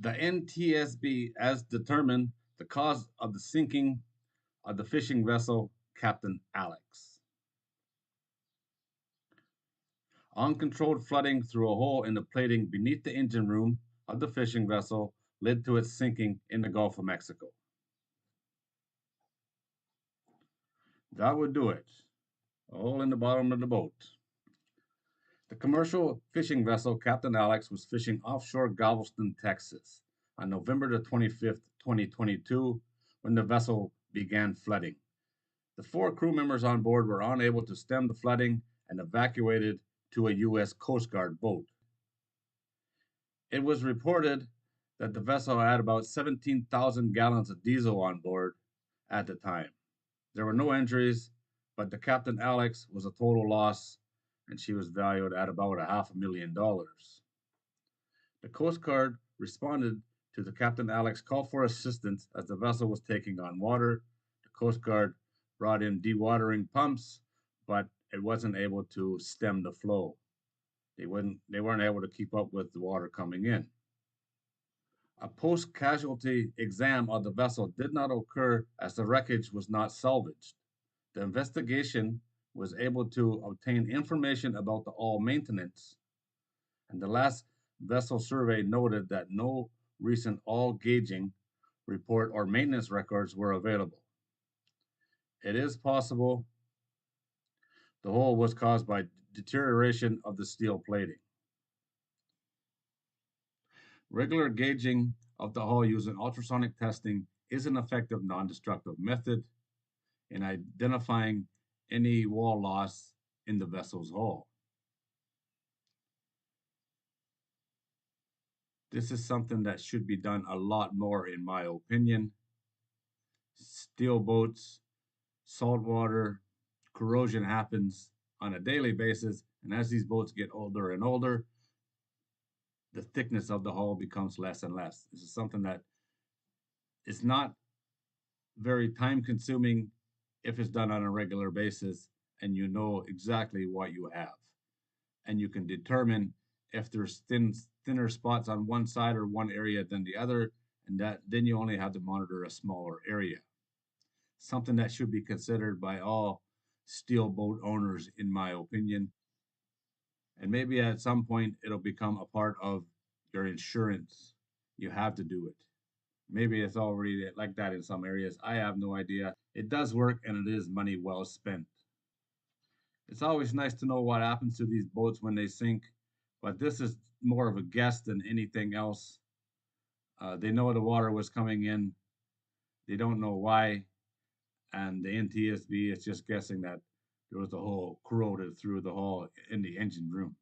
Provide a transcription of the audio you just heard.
The NTSB has determined the cause of the sinking of the fishing vessel Captain Alex. Uncontrolled flooding through a hole in the plating beneath the engine room of the fishing vessel led to its sinking in the Gulf of Mexico. That would do it. A hole in the bottom of the boat. The commercial fishing vessel Captain Alex was fishing offshore Galveston, Texas, on November the 25th, 2022, when the vessel began flooding. The four crew members on board were unable to stem the flooding and evacuated to a U.S. Coast Guard boat. It was reported that the vessel had about 17,000 gallons of diesel on board at the time. There were no injuries, but the Captain Alex was a total loss, and she was valued at about $500,000. The Coast Guard responded to the Captain Alex call for assistance as the vessel was taking on water. The Coast Guard brought in dewatering pumps, but it wasn't able to stem the flow. They weren't able to keep up with the water coming in. A post-casualty exam of the vessel did not occur as the wreckage was not salvaged. The investigation was able to obtain information about the hull maintenance, and the last vessel survey noted that no recent hull gauging report or maintenance records were available. It is possible the hole was caused by deterioration of the steel plating. Regular gauging of the hull using ultrasonic testing is an effective non-destructive method in identifying any wall loss in the vessel's hull. This is something that should be done a lot more, in my opinion. Steel boats, saltwater, corrosion happens on a daily basis, and as these boats get older and older, the thickness of the hull becomes less and less. This is something that is not very time consuming if it's done on a regular basis and you know exactly what you have. And you can determine if there's thinner spots on one side or one area than the other, and then you only have to monitor a smaller area. Something that should be considered by all steel boat owners, in my opinion. And maybe at some point it'll become a part of your insurance. You have to do it. Maybe it's already like that in some areas. I have no idea. It does work and it is money well spent. It's always nice to know what happens to these boats when they sink, but this is more of a guess than anything else. They know the water was coming in. They don't know why. And the NTSB is just guessing that there was a hole corroded through the hull in the engine room.